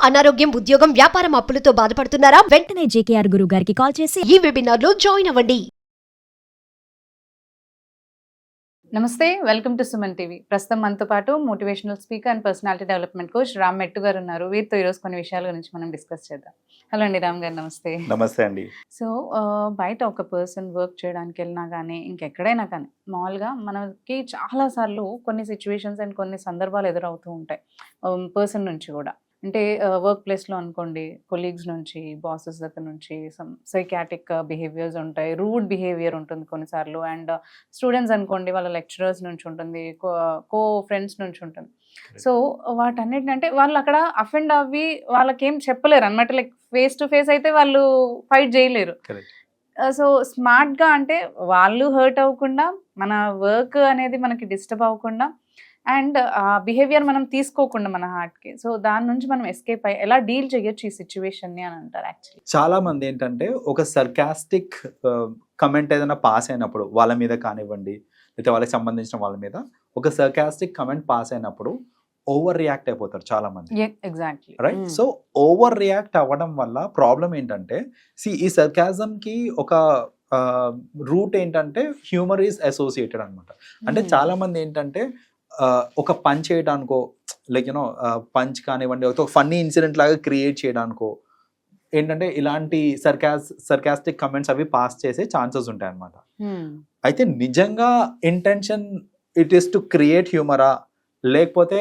అనారోగ్యం, ఉద్యోగం, వ్యాపారం అప్పులతో బాధపడుతున్నారా? వెంటనే జేకేఆర్ గురువు గారికి కాల్ చేసి ఈ వెబినార్ లో జాయిన్ అవ్వండి. నమస్తే, వెల్కమ్ టు సుమన్ టీవీ. ప్రస్తుతం మనతో పాటు motivational speaker and personality development coach Ram మెట్టు గారు ఉన్నారు. వీరితో ఈరోజు కొన్ని విషయాల గురించి మనం డిస్కస్ చేద్దాం. హలో అండి రామ్ గారు, నమస్తే. నమస్తే అండి. సో బయట ఒక పర్సన్ వర్క్ చేయడానికి వెళ్ళినా కానీ ఇంకెక్కడైనా కానీ మామూలుగా మనకి చాలాసార్లు కొన్ని సిచ్యువేషన్స్ అండ్ కొన్ని సందర్భాలు ఎదురవుతూ ఉంటాయి పర్సన్ నుంచి కూడా. అంటే వర్క్ ప్లేస్లో అనుకోండి, కొలీగ్స్ నుంచి, బాసెస్ దగ్గర నుంచి సమ్ సైకాటిక్ బిహేవియర్స్ ఉంటాయి, రూడ్ బిహేవియర్ ఉంటుంది కొన్నిసార్లు. అండ్ స్టూడెంట్స్ అనుకోండి, వాళ్ళ లెక్చరర్స్ నుంచి ఉంటుంది, కో ఫ్రెండ్స్ నుంచి ఉంటుంది. సో వాటన్నిటిని అంటే వాళ్ళు అక్కడ అఫెండ్ అవ్వి వాళ్ళకేం చెప్పలేరు అనమాట. లైక్ ఫేస్ టు ఫేస్ అయితే వాళ్ళు ఫైట్ చేయలేరు. సో స్మార్ట్గా అంటే వాళ్ళు హర్ట్ అవ్వకుండా, మన వర్క్ అనేది మనకి డిస్టర్బ్ అవ్వకుండా అండ్ ఆ బిహేవియర్ మనం తీసుకోకుండా మన హార్ట్కి, సో దాని నుంచి మనం ఎస్కేప్ అయ్యి ఎలా డీల్ చేయొచ్చు ఈ సిచ్యువేషన్ని అని అంటారు. యాక్చువల్లీ చాలా మంది ఏంటంటే ఒక సర్కాస్టిక్ కమెంట్ ఏదైనా పాస్ అయినప్పుడు వాళ్ళ మీద కానివ్వండి, లేకపోతే వాళ్ళకి సంబంధించిన వాళ్ళ మీద ఒక సర్కాస్టిక్ కమెంట్ పాస్ అయినప్పుడు ఓవర్ రియాక్ట్ అయిపోతారు చాలా మంది. Exactly right. So over react అవ్వడం వల్ల ప్రాబ్లం ఏంటంటే, ఈ సర్కాజంకి ఒక రూట్ ఏంటంటే హ్యూమర్ ఈజ్ అసోసియేటెడ్ అనమాట. అంటే చాలా మంది ఏంటంటే ఒక పంచ్ చేయడానికో, లైక్ యూనో పంచ్ కానివ్వండి, ఒక ఫన్నీ ఇన్సిడెంట్ లాగా క్రియేట్ చేయడానికో ఏంటంటే ఇలాంటి సర్కాస్టిక్ కమెంట్స్ అవి పాస్ చేసే ఛాన్సెస్ ఉంటాయి అనమాట. అయితే నిజంగా intention it is to create హ్యూమరా, లేకపోతే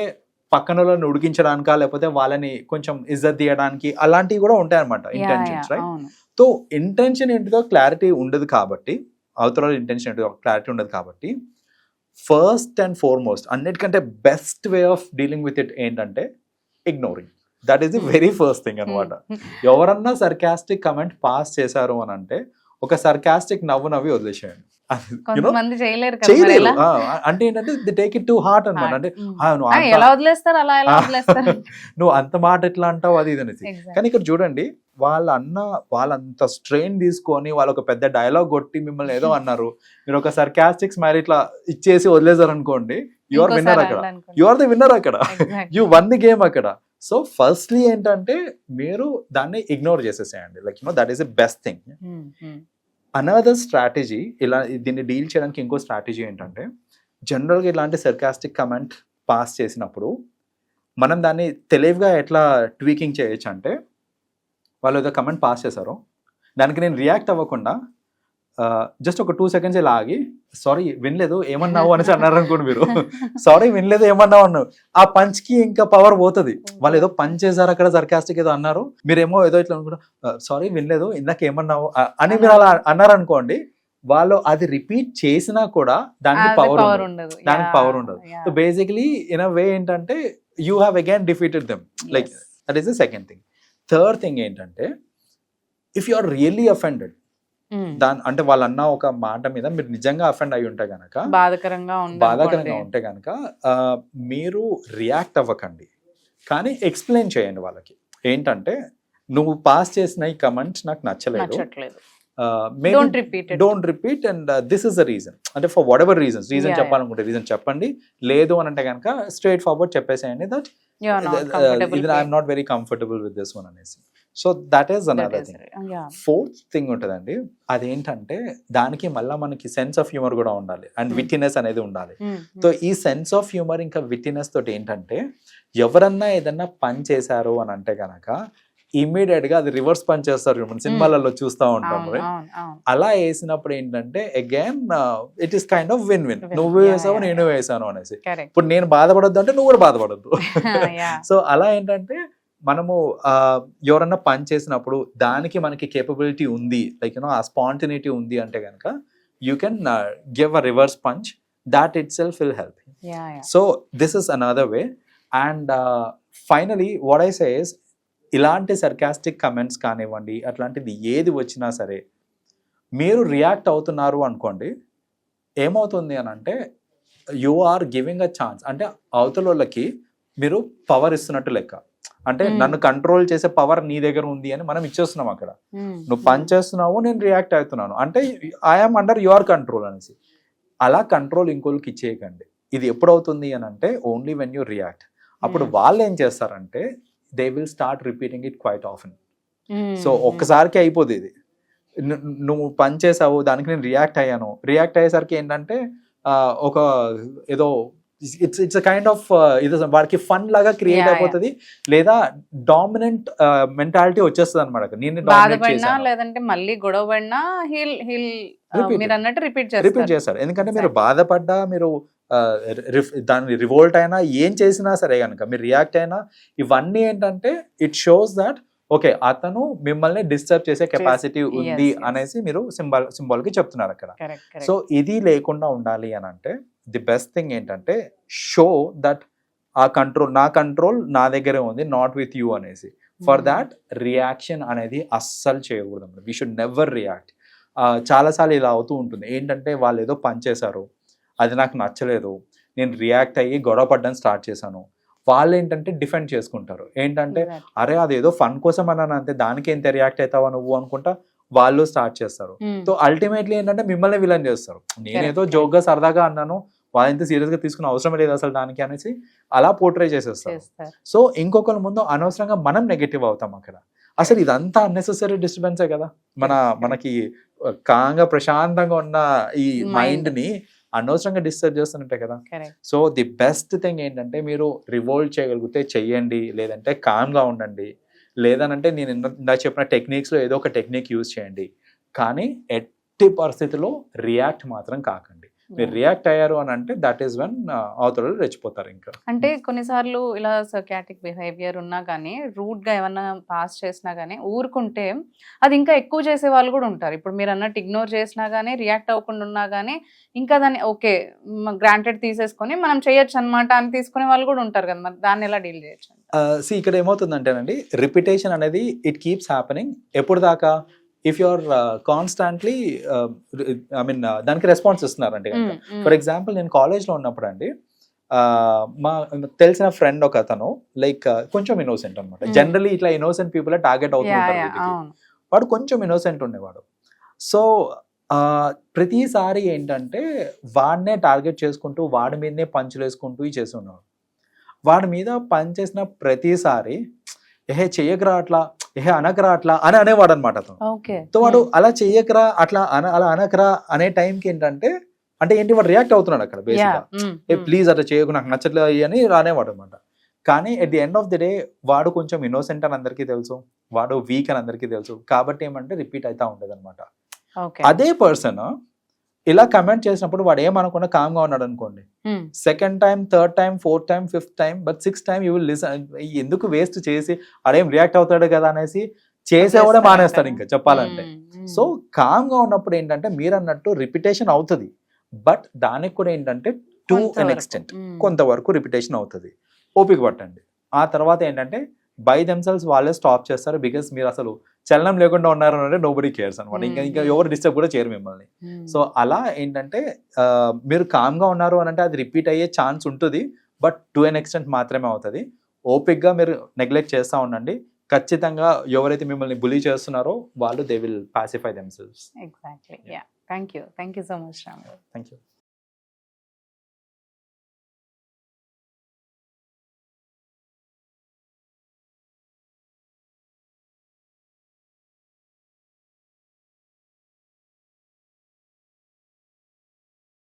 పక్కన వాళ్ళని ఉడికించడానికా, లేకపోతే వాళ్ళని కొంచెం ఇజ్జత్ తీయడానికి, అలాంటివి కూడా ఉంటాయి అనమాట ఇంటెన్షన్స్. రైట్. సో ఇంటెన్షన్ ఏంటిదో క్లారిటీ ఉండదు కాబట్టి, అవతల ఇంటెన్షన్ ఏంటిదో క్లారిటీ ఉండదు కాబట్టి, ఫస్ట్ అండ్ ఫార్మోస్ట్ అన్నిటికంటే best way of dealing with it ఏంటంటే ignoring. That is the very first thing అనమాట. ఎవరన్నా సర్కాస్టిక్ కమెంట్ పాస్ చేశారు అని అంటే ఒక సర్కాస్టిక్ నవ్వి వదిలేసేయండి. చేయలేరు. అంటే ఏంటంటే the take it to heart అనమాట. అంటే నువ్వు అంత మాట ఎట్లా అంటావు అది ఇది అనేసి. కానీ ఇక్కడ చూడండి, వాళ్ళంత స్ట్రెయిన్ తీసుకొని వాళ్ళు ఒక పెద్ద డైలాగ్ కొట్టి మిమ్మల్ని ఏదో అన్నారు, మీరు ఒక సర్కాస్టిక్ స్మైల్ ఇట్లా ఇచ్చేసి వదిలేసారు అనుకోండి, యు ఆర్ విన్నర్ అక్కడ. యు ఆర్ ది విన్నర్ అక్కడ. యు వన్ ది గేమ్ అక్కడ. సో ఫస్ట్లీ ఏంటంటే మీరు దాన్ని ఇగ్నోర్ చేసేసేయండి. Like you know that is the best thing. Another strategy, ఇలా దీన్ని డీల్ చేయడానికి ఇంకో స్ట్రాటజీ ఏంటంటే, జనరల్గా ఇలాంటి సర్కాస్టిక్ కమెంట్ పాస్ చేసినప్పుడు మనం దాన్ని తెలివిగా ఎట్లా ట్వీకింగ్ చేయొచ్చు అంటే, వాళ్ళు ఏదో కమెంట్ పాస్ చేశారో దానికి నేను రియాక్ట్ అవ్వకుండా జస్ట్ ఒక 2 seconds ఇలా ఆగి, సారీ వినలేదు ఏమన్నావు అనేసి అన్నారు అనుకోండి. మీరు సారీ వినలేదు ఏమన్నావు అన్నావు, ఆ పంచ్కి ఇంకా పవర్ పోతుంది. వాళ్ళు ఏదో పంచ్ చేశారు అక్కడ, సర్కాస్టిక్ ఏదో అన్నారు, మీరేమో ఏదో ఇట్లా అనుకుంటా సారీ వినలేదు ఇందాక ఏమన్నావు అని మీరు అలా అన్నారు అనుకోండి, వాళ్ళు అది రిపీట్ చేసినా కూడా దానికి పవర్ ఉండదు. So basically in a way ఏంటంటే you have again defeated them. Like that is the second thing. Third thing ఏంటంటే, if you are really offended, అంటే వాళ్ళు అన్న ఒక మాట మీద మీరు నిజంగా అఫెండ్ అయి ఉంటే గనక, బాధాకరంగా ఉంటే గనక మీరు రియాక్ట్ అవ్వకండి, కానీ ఎక్స్ప్లెయిన్ చేయండి వాళ్ళకి. ఏంటంటే, నువ్వు పాస్ చేసిన ఈ కమెంట్స్ నాకు నచ్చలేదు, don't repeat and this is the reason. అంటే ఫర్ వాట్ ఎవర్ రీజన్ చెప్పాలనుకుంటే రీజన్ చెప్పండి. లేదు అని అంటే కనుక స్ట్రైట్ ఫార్వర్డ్ చెప్పేసేయండి that I'm not very comfortable with this one అనేసి. So that is another thing. Fourth thing ఉంటుందండి, అదేంటంటే దానికి మళ్ళీ మనకి సెన్స్ ఆఫ్ హ్యూమర్ కూడా ఉండాలి అండ్ విట్టినెస్ అనేది ఉండాలి. సో ఈ సెన్స్ ఆఫ్ హ్యూమర్ ఇంకా విట్టినెస్ తోటి ఏంటంటే, ఎవరన్నా ఏదన్నా పని చేశారు అని అంటే కనుక ఇమ్మీడియట్ గా అది రివర్స్ పని చేస్తారు. మనం సినిమాలలో చూస్తూ ఉంటాం. అలా వేసినప్పుడు ఏంటంటే again it is kind of win win. నువ్వు వేసావు నేను వేసాను అనేసి. ఇప్పుడు నేను బాధపడొద్దు అంటే నువ్వు కూడా బాధపడద్దు. సో అలా ఏంటంటే మనము ఎవరన్నా పని చేసినప్పుడు దానికి మనకి కేపబిలిటీ ఉంది, లైక్ యూనో ఆ స్పాంటినిటీ ఉంది అంటే కనుక you can give a reverse punch. That it self will help. So this is another way. And finally what I say is, ఇలాంటి సర్కాస్టిక్ కమెంట్స్ కానివ్వండి, అట్లాంటిది ఏది వచ్చినా సరే మీరు రియాక్ట్ అవుతున్నారు అనుకోండి, ఏమవుతుంది అని అంటే you are giving a chance. అంటే అవతల వాళ్ళకి మీరు పవర్ ఇస్తున్నట్టు లెక్క. అంటే నన్ను కంట్రోల్ చేసే పవర్ నీ దగ్గర ఉంది అని మనం ఇచ్చేస్తున్నాం అక్కడ. నువ్వు పని చేస్తున్నావు, నేను రియాక్ట్ అవుతున్నాను అంటే ఐఎమ్ అండర్ యువర్ కంట్రోల్ అనేసి. అలా కంట్రోల్ ఇంకోళ్ళకి ఇచ్చేయకండి. ఇది ఎప్పుడు అవుతుంది అని అంటే ఓన్లీ వెన్ యూ రియాక్ట్. అప్పుడు వాళ్ళు ఏం చేస్తారంటే they will start repeating it quite often. Hmm. So ఒక్కసారికి అయిపోతుంది ఇది. నువ్వు పని చేసావు, దానికి నేను రియాక్ట్ అయ్యాను, రియాక్ట్ అయ్యేసరికి ఏంటంటే ఒక ఏదో ఇట్స్ కైండ్ ఆఫ్ ఇది వాడికి ఫన్ లాగా క్రియేట్ Yeah, అయిపోతుంది, లేదా డామినెంట్ మెంటాలిటీ వచ్చేస్తుంది అనమాట. నేను డామినేట్ బాధపడినా చేశాను, లేదంటే మళ్ళీ గొడవ పడినా హిల్ Repeat. మీరు అన్నట్టు రిపీట్ రిపీట్ చేస్తారు. ఎందుకంటే మీరు Exactly. బాధపడ్డా, మీరు దాన్ని రివోల్ట్ అయినా, ఏం చేసినా సరే కనుక మీరు రియాక్ట్ అయినా, ఇవన్నీ ఏంటంటే ఇట్ షోస్ దట్ ఓకే అతను మిమ్మల్ని డిస్టర్బ్ చేసే కెపాసిటీ ఉంది yes. అనేసి మీరు సింబల్ కి చెప్తున్నారు అక్కడ. కరెక్ట్ సో ఇది లేకుండా ఉండాలి అని అంటే ది బెస్ట్ థింగ్ ఏంటంటే షో దట్ ఆ కంట్రోల్ నా దగ్గరే ఉంది, నాట్ విత్ యూ అనేసి. ఫర్ దాట్ రియాక్షన్ అనేది అస్సలు చేయకూడదు. We should never react. చాలాసార్లు ఇలా అవుతూ ఉంటుంది. ఏంటంటే వాళ్ళు ఏదో పని చేశారు, అది నాకు నచ్చలేదు, నేను రియాక్ట్ అయ్యి గొడవ పడ్డం స్టార్ట్ చేశాను. వాళ్ళు ఏంటంటే డిఫెండ్ చేసుకుంటారు. ఏంటంటే అరే అదేదో ఫన్ కోసం అన్నాను అంతే, దానికి ఎంత రియాక్ట్ అవుతావా నువ్వు అనుకుంటా వాళ్ళు స్టార్ట్ చేస్తారు. సో అల్టిమేట్లీ ఏంటంటే మిమ్మల్ని విలన్ చేస్తారు. నేనేదో జోక్గా సరదాగా అన్నాను, వాళ్ళు ఎంత సీరియస్ గా తీసుకునే అవసరం లేదు అసలు దానికి అనేసి అలా పోర్ట్రే చేసేస్తారు. సో ఇంకొకరి ముందు అనవసరంగా మనం నెగటివ్ అవుతాం అక్కడ. అసలు ఇదంతా అన్నెసెసరీ డిస్టర్బెన్సే కదా. మనకి కాంగా ప్రశాంతంగా ఉన్న ఈ మైండ్ ని అనవసరంగా డిస్టర్బ్ చేస్తున్నట్టే కదా. సో ది బెస్ట్ థింగ్ ఏంటంటే మీరు రివోల్ట్ చేయగలిగితే చెయ్యండి, లేదంటే కామ్గా ఉండండి, లేదనంటే నేను ఇందాక చెప్పిన టెక్నిక్స్ లో ఏదో ఒక టెక్నిక్ యూజ్ చేయండి. కానీ ఎట్టి పరిస్థితిలో రియాక్ట్ మాత్రం కాకండి. మీరు రియాక్ట్ అయ్యారు అని అంటే దట్ ఈస్ వెన్ అవతల రెచ్చిపోతారు. ఇంకా అంటే కొన్నిసార్లు ఇలా సైకాట్రిక్ బిహేవియర్ ఉన్నా కానీ, రూట్ గా ఏమన్నా పాస్ చేసినా కానీ ఊరుకుంటే అది ఇంకా ఎక్కువ చేసే వాళ్ళు కూడా ఉంటారు. ఇప్పుడు మీరు అన్నట్టు ఇగ్నోర్ చేసినా కానీ, రియాక్ట్ అవ్వకుండా ఉన్నా కానీ, ఇంకా దాన్ని ఓకే గ్రాంటెడ్ తీసేసుకొని మనం చేయొచ్చు అనమాట అని తీసుకునే వాళ్ళు కూడా ఉంటారు కదా. మరి దాన్ని ఎలా డీల్ చేయొచ్చు? ఇక్కడ ఏమవుతుందంటేనండి, రిపిటేషన్ అనేది ఇట్ కీప్స్ హ్యాపెనింగ్. ఎప్పుడు దాకా? ఇఫ్ యు ఆర్ కాన్స్టాంట్లీ దానికి రెస్పాన్స్ ఇస్తున్నారండి. ఫర్ ఎగ్జాంపుల్ నేను కాలేజ్లో ఉన్నప్పుడు అండి, మా తెలిసిన ఫ్రెండ్ ఒక అతను లైక్ కొంచెం ఇన్నోసెంట్ అనమాట. జనరలీ ఇట్లా ఇన్నోసెంట్ పీపుల్ టార్గెట్ అవుతుంటారు. వాడు కొంచెం ఇన్నోసెంట్ ఉండేవాడు. సో ప్రతిసారి ఏంటంటే వాడినే టార్గెట్ చేసుకుంటూ, వాడి మీదనే పంచులు వేసుకుంటూ చేస్తున్నాడు. వాడి మీద పని చేసిన ప్రతిసారి చెయ్యకరా అట్లా, అనకరా అట్లా అని అనేవాడు అనమాట అతను. సో వాడు అలా చెయ్యకరా అట్లా అలా అనకరా అనే టైంకి ఏంటంటే అంటే ఏంటి, వాడు రియాక్ట్ అవుతున్నాడు అక్కడ బేసిక్గా. ప్లీజ్ అట్లా చేయకు, నాకు నచ్చట్లేదు అని రానేవాడు అనమాట. కానీ at the end of the day వాడు కొంచెం ఇన్నోసెంట్ అని అందరికీ తెలుసు, వాడు వీక్ అని అందరికీ తెలుసు. కాబట్టి ఏమంటే రిపీట్ అవుతా ఉండేది అనమాట. అదే పర్సన్ ఇలా కమెంట్ చేసినప్పుడు వాడు ఏమనుకున్నా కామ్గా ఉన్నాడు అనుకోండి, second time, third time, fourth time, fifth time, but sixth time you will listen. ఎందుకు వేస్ట్ చేసి అడేం రియాక్ట్ అవుతాడు కదా అనేసి చేసేవాడే మానేస్తాడు ఇంకా చెప్పాలంటే. సో కామ్గా ఉన్నప్పుడు ఏంటంటే మీరు అన్నట్టు రిపిటేషన్ అవుతుంది, బట్ దానికి కూడా ఏంటంటే టు అన్ ఎక్స్టెంట్ కొంతవరకు రిపిటేషన్ అవుతుంది. ఓపిక పట్టండి. ఆ తర్వాత ఏంటంటే బై దెమ్సెల్స్ వాళ్ళే స్టాప్ చేస్తారు. బికాస్ మీరు అసలు చలనం లేకుండా ఉన్నారు అంటే నోబడీ కేర్స్ అనమాట. ఇంకా ఎవరు డిస్టర్బ్ కూడా చేయరు మిమ్మల్ని. సో అలా ఏంటంటే మీరు కామ్గా ఉన్నారు అని అంటే అది రిపీట్ అయ్యే ఛాన్స్ ఉంటుంది, బట్ టు అన్ ఎక్స్టెంట్ మాత్రమే అవుతుంది. ఓపిక్గా మీరు నెగ్లెక్ట్ చేస్తూ ఉండండి. ఖచ్చితంగా ఎవరైతే మిమ్మల్ని బులీ చేస్తున్నారో వాళ్ళు they will pacify themselves. Exactly. Thank you so much Ram. Thank you.